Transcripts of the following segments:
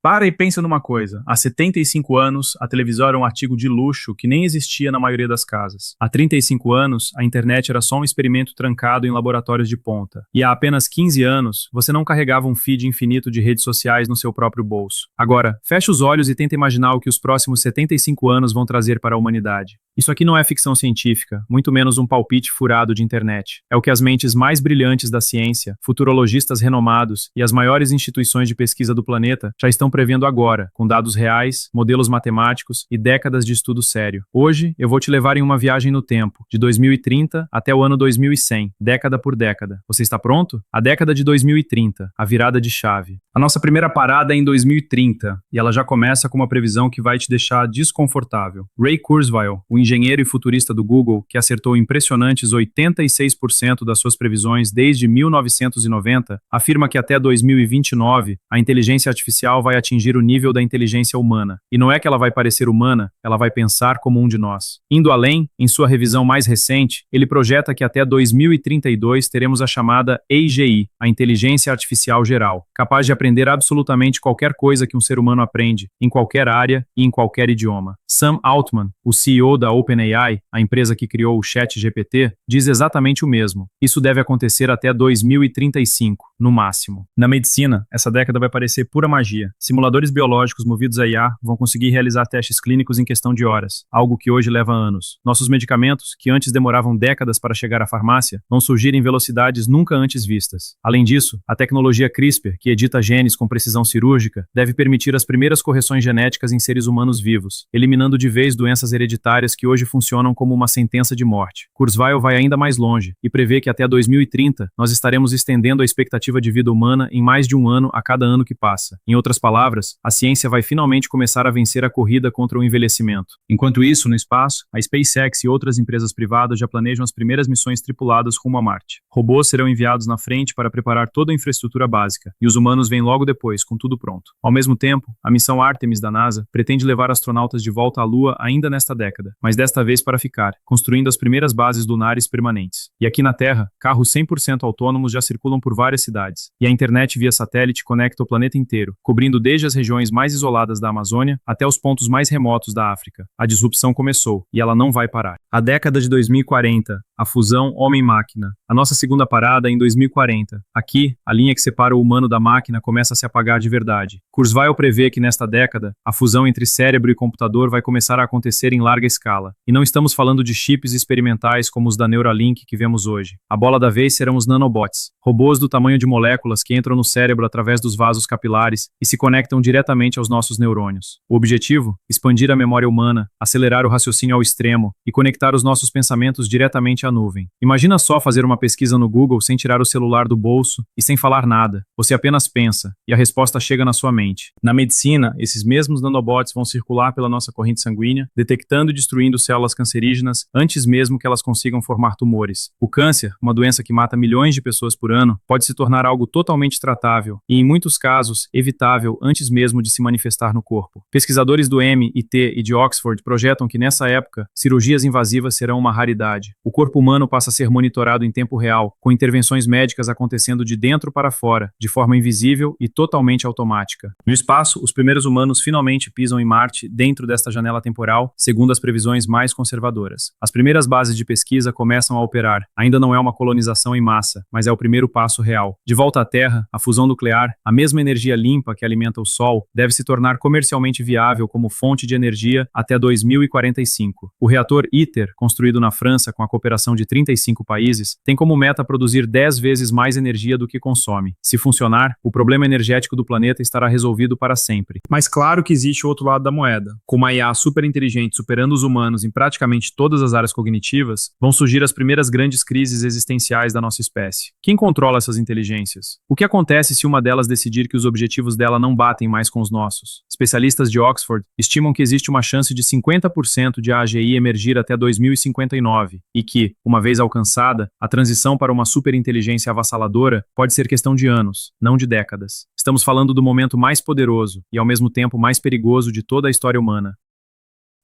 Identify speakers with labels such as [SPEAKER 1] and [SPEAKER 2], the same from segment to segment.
[SPEAKER 1] Para e pensa numa coisa. Há 75 anos, a televisão era um artigo de luxo que nem existia na maioria das casas. Há 35 anos, a internet era só um experimento trancado em laboratórios de ponta. E há apenas 15 anos, você não carregava um feed infinito de redes sociais no seu próprio bolso. Agora, feche os olhos e tenta imaginar o que os próximos 75 anos vão trazer para a humanidade. Isso aqui não é ficção científica, muito menos um palpite furado de internet. É o que as mentes mais brilhantes da ciência, futurologistas renomados e as maiores instituições de pesquisa do planeta já estão prevendo agora, com dados reais, modelos matemáticos e décadas de estudo sério. Hoje, eu vou te levar em uma viagem no tempo, de 2030 até o ano 2100, década por década. Você está pronto? A década de 2030, a virada de chave. A nossa primeira parada é em 2030, e ela já começa com uma previsão que vai te deixar desconfortável. Ray Kurzweil, o engenheiro e futurista do Google, que acertou impressionantes 86% das suas previsões desde 1990, afirma que até 2029 a inteligência artificial vai atingir o nível da inteligência humana. E não é que ela vai parecer humana, ela vai pensar como um de nós. Indo além, em sua revisão mais recente, ele projeta que até 2032 teremos a chamada AGI, a inteligência artificial geral, capaz de aprender absolutamente qualquer coisa que um ser humano aprende, em qualquer área e em qualquer idioma. Sam Altman, o CEO da OpenAI, a empresa que criou o ChatGPT, diz exatamente o mesmo. Isso deve acontecer até 2035, no máximo. Na medicina, essa década vai parecer pura magia. Simuladores biológicos movidos a IA vão conseguir realizar testes clínicos em questão de horas, algo que hoje leva anos. Nossos medicamentos, que antes demoravam décadas para chegar à farmácia, vão surgir em velocidades nunca antes vistas. Além disso, a tecnologia CRISPR, que edita genes com precisão cirúrgica, deve permitir as primeiras correções genéticas em seres humanos vivos, eliminando de vez doenças hereditárias que hoje funcionam como uma sentença de morte. Kurzweil vai ainda mais longe e prevê que até 2030 nós estaremos estendendo a expectativa de vida humana em mais de um ano a cada ano que passa. Em outras palavras, a ciência vai finalmente começar a vencer a corrida contra o envelhecimento. Enquanto isso, no espaço, a SpaceX e outras empresas privadas já planejam as primeiras missões tripuladas rumo a Marte. Robôs serão enviados na frente para preparar toda a infraestrutura básica, e os humanos vêm logo depois, com tudo pronto. Ao mesmo tempo, a missão Artemis da NASA pretende levar astronautas de volta à Lua ainda nesta década, mas desta vez para ficar, construindo as primeiras bases lunares permanentes. E aqui na Terra, carros 100% autônomos já circulam por várias cidades, e a internet via satélite conecta o planeta inteiro, cobrindo desde as regiões mais isoladas da Amazônia até os pontos mais remotos da África. A disrupção começou, e ela não vai parar. A década de 2040, a fusão homem-máquina. A nossa segunda parada é em 2040. Aqui, a linha que separa o humano da máquina começa a se apagar de verdade. Kurzweil prevê que nesta década, a fusão entre cérebro e computador vai começar a acontecer em larga escala. E não estamos falando de chips experimentais como os da Neuralink que vemos hoje. A bola da vez serão os nanobots, robôs do tamanho de moléculas que entram no cérebro através dos vasos capilares e se conectam diretamente aos nossos neurônios. O objetivo? Expandir a memória humana, acelerar o raciocínio ao extremo e conectar os nossos pensamentos diretamente à nuvem. Imagina só fazer uma pesquisa no Google sem tirar o celular do bolso e sem falar nada. Você apenas pensa e a resposta chega na sua mente. Na medicina, esses mesmos nanobots vão circular pela nossa corrente sanguínea, detectando e destruindo células cancerígenas antes mesmo que elas consigam formar tumores. O câncer, uma doença que mata milhões de pessoas por ano, pode se tornar algo totalmente tratável e, em muitos casos, evitável antes mesmo de se manifestar no corpo. Pesquisadores do MIT e de Oxford projetam que, nessa época, cirurgias invasivas serão uma raridade. O corpo humano passa a ser monitorado em tempo real, com intervenções médicas acontecendo de dentro para fora, de forma invisível e totalmente automática. No espaço, os primeiros humanos finalmente pisam em Marte dentro desta janela temporal, segundo as previsões mais conservadoras. As primeiras bases de pesquisa começam a operar. Ainda não é uma colonização em massa, mas é o primeiro passo real. De volta à Terra, a fusão nuclear, a mesma energia limpa que alimenta o Sol, deve se tornar comercialmente viável como fonte de energia até 2045. O reator ITER, construído na França com a cooperação de 35 países, tem como meta produzir 10 vezes mais energia do que consome. Se funcionar, o problema energético do planeta estará resolvido para sempre. Mas claro que existe o outro lado da moeda. Com uma IA superinteligente superando os humanos em praticamente todas as áreas cognitivas, vão surgir as primeiras grandes crises existenciais da nossa espécie. Quem controla essas inteligências? O que acontece se uma delas decidir que os objetivos dela não batem mais com os nossos? Especialistas de Oxford estimam que existe uma chance de 50% de a AGI emergir até 2059 e que, uma vez alcançada, a transição para uma superinteligência avassaladora pode ser questão de anos, não de décadas. Estamos falando do momento mais poderoso e, ao mesmo tempo, mais perigoso de toda a história humana.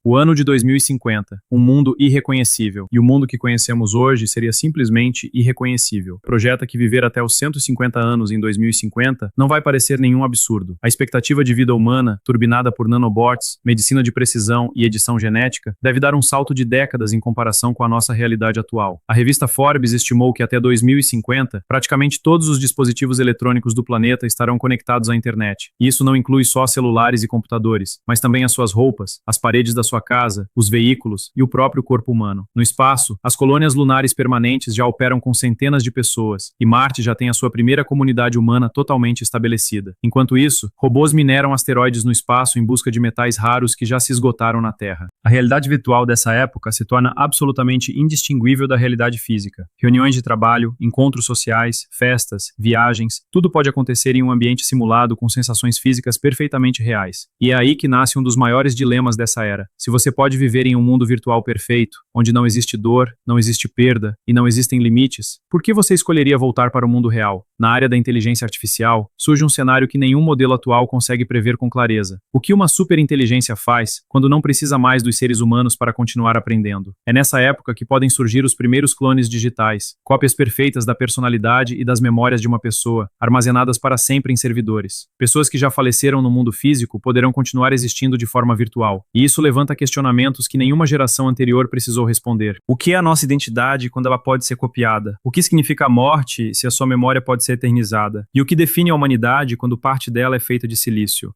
[SPEAKER 1] O ano de 2050, um mundo irreconhecível. E o mundo que conhecemos hoje seria simplesmente irreconhecível. Projeta que viver até os 150 anos em 2050 não vai parecer nenhum absurdo. A expectativa de vida humana, turbinada por nanobots, medicina de precisão e edição genética, deve dar um salto de décadas em comparação com a nossa realidade atual. A revista Forbes estimou que até 2050, praticamente todos os dispositivos eletrônicos do planeta estarão conectados à internet. E isso não inclui só celulares e computadores, mas também as suas roupas, as paredes da sua casa, os veículos e o próprio corpo humano. No espaço, as colônias lunares permanentes já operam com centenas de pessoas, e Marte já tem a sua primeira comunidade humana totalmente estabelecida. Enquanto isso, robôs mineram asteroides no espaço em busca de metais raros que já se esgotaram na Terra. A realidade virtual dessa época se torna absolutamente indistinguível da realidade física. Reuniões de trabalho, encontros sociais, festas, viagens, tudo pode acontecer em um ambiente simulado com sensações físicas perfeitamente reais. E é aí que nasce um dos maiores dilemas dessa era. Se você pode viver em um mundo virtual perfeito, onde não existe dor, não existe perda e não existem limites, por que você escolheria voltar para o mundo real? Na área da inteligência artificial, surge um cenário que nenhum modelo atual consegue prever com clareza. O que uma superinteligência faz quando não precisa mais dos seres humanos para continuar aprendendo? É nessa época que podem surgir os primeiros clones digitais, cópias perfeitas da personalidade e das memórias de uma pessoa, armazenadas para sempre em servidores. Pessoas que já faleceram no mundo físico poderão continuar existindo de forma virtual, e isso levanta questionamentos que nenhuma geração anterior precisou responder. O que é a nossa identidade quando ela pode ser copiada? O que significa a morte se a sua memória pode ser eternizada? E o que define a humanidade quando parte dela é feita de silício?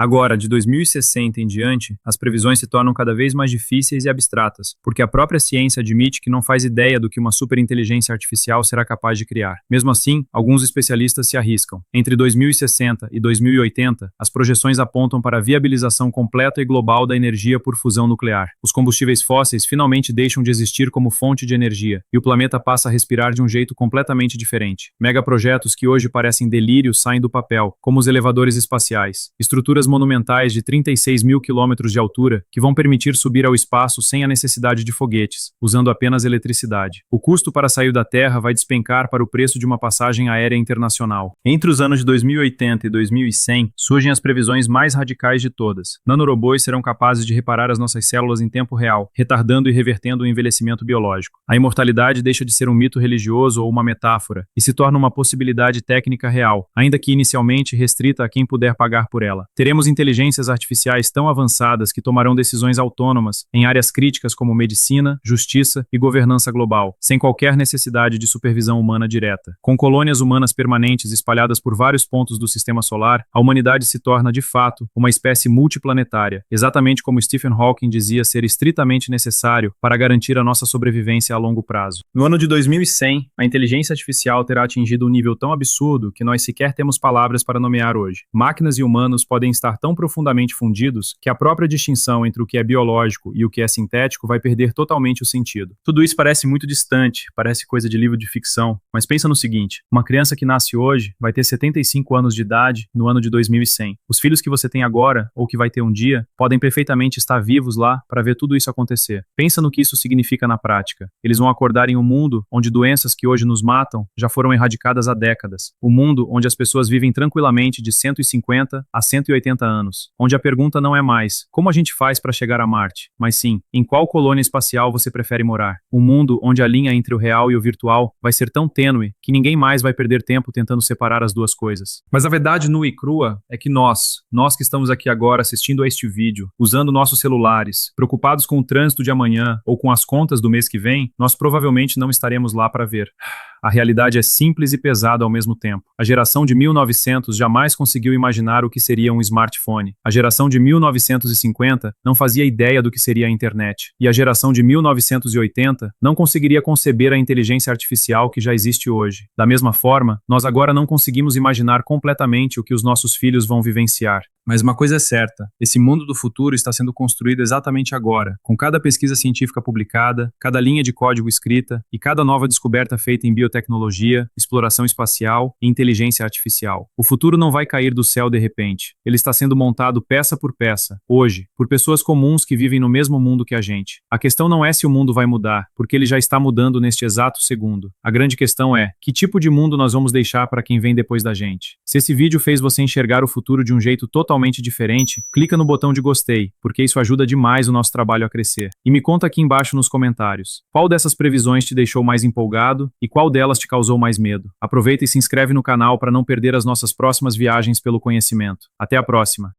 [SPEAKER 1] Agora, de 2060 em diante, as previsões se tornam cada vez mais difíceis e abstratas, porque a própria ciência admite que não faz ideia do que uma superinteligência artificial será capaz de criar. Mesmo assim, alguns especialistas se arriscam. Entre 2060 e 2080, as projeções apontam para a viabilização completa e global da energia por fusão nuclear. Os combustíveis fósseis finalmente deixam de existir como fonte de energia, e o planeta passa a respirar de um jeito completamente diferente. Megaprojetos que hoje parecem delírios saem do papel, como os elevadores espaciais, estruturas monumentais de 36 mil quilômetros de altura que vão permitir subir ao espaço sem a necessidade de foguetes, usando apenas eletricidade. O custo para sair da Terra vai despencar para o preço de uma passagem aérea internacional. Entre os anos de 2080 e 2100, surgem as previsões mais radicais de todas. Nanorobôs serão capazes de reparar as nossas células em tempo real, retardando e revertendo o envelhecimento biológico. A imortalidade deixa de ser um mito religioso ou uma metáfora e se torna uma possibilidade técnica real, ainda que inicialmente restrita a quem puder pagar por ela. Teremos inteligências artificiais tão avançadas que tomarão decisões autônomas em áreas críticas como medicina, justiça e governança global, sem qualquer necessidade de supervisão humana direta. Com colônias humanas permanentes espalhadas por vários pontos do sistema solar, a humanidade se torna, de fato, uma espécie multiplanetária, exatamente como Stephen Hawking dizia ser estritamente necessário para garantir a nossa sobrevivência a longo prazo. No ano de 2100, a inteligência artificial terá atingido um nível tão absurdo que nós sequer temos palavras para nomear hoje. Máquinas e humanos podem estar tão profundamente fundidos que a própria distinção entre o que é biológico e o que é sintético vai perder totalmente o sentido. Tudo isso parece muito distante, parece coisa de livro de ficção, mas pensa no seguinte: uma criança que nasce hoje vai ter 75 anos de idade no ano de 2100. Os filhos que você tem agora, ou que vai ter um dia, podem perfeitamente estar vivos lá para ver tudo isso acontecer. Pensa no que isso significa na prática. Eles vão acordar em um mundo onde doenças que hoje nos matam já foram erradicadas há décadas. Um mundo onde as pessoas vivem tranquilamente de 150 a 180 anos, onde a pergunta não é mais como a gente faz para chegar a Marte, mas sim, em qual colônia espacial você prefere morar? Um mundo onde a linha entre o real e o virtual vai ser tão tênue que ninguém mais vai perder tempo tentando separar as duas coisas. Mas a verdade nua e crua é que nós que estamos aqui agora assistindo a este vídeo, usando nossos celulares, preocupados com o trânsito de amanhã ou com as contas do mês que vem, nós provavelmente não estaremos lá para ver. A realidade é simples e pesada ao mesmo tempo. A geração de 1900 jamais conseguiu imaginar o que seria um smartphone. A geração de 1950 não fazia ideia do que seria a internet. E a geração de 1980 não conseguiria conceber a inteligência artificial que já existe hoje. Da mesma forma, nós agora não conseguimos imaginar completamente o que os nossos filhos vão vivenciar. Mas uma coisa é certa, esse mundo do futuro está sendo construído exatamente agora, com cada pesquisa científica publicada, cada linha de código escrita e cada nova descoberta feita em biotecnologia, exploração espacial e inteligência artificial. O futuro não vai cair do céu de repente. Ele está sendo montado peça por peça, hoje, por pessoas comuns que vivem no mesmo mundo que a gente. A questão não é se o mundo vai mudar, porque ele já está mudando neste exato segundo. A grande questão é, que tipo de mundo nós vamos deixar para quem vem depois da gente? Se esse vídeo fez você enxergar o futuro de um jeito totalmente totalmente diferente, clica no botão de gostei, porque isso ajuda demais o nosso trabalho a crescer. E me conta aqui embaixo nos comentários, qual dessas previsões te deixou mais empolgado e qual delas te causou mais medo? Aproveita e se inscreve no canal para não perder as nossas próximas viagens pelo conhecimento. Até a próxima!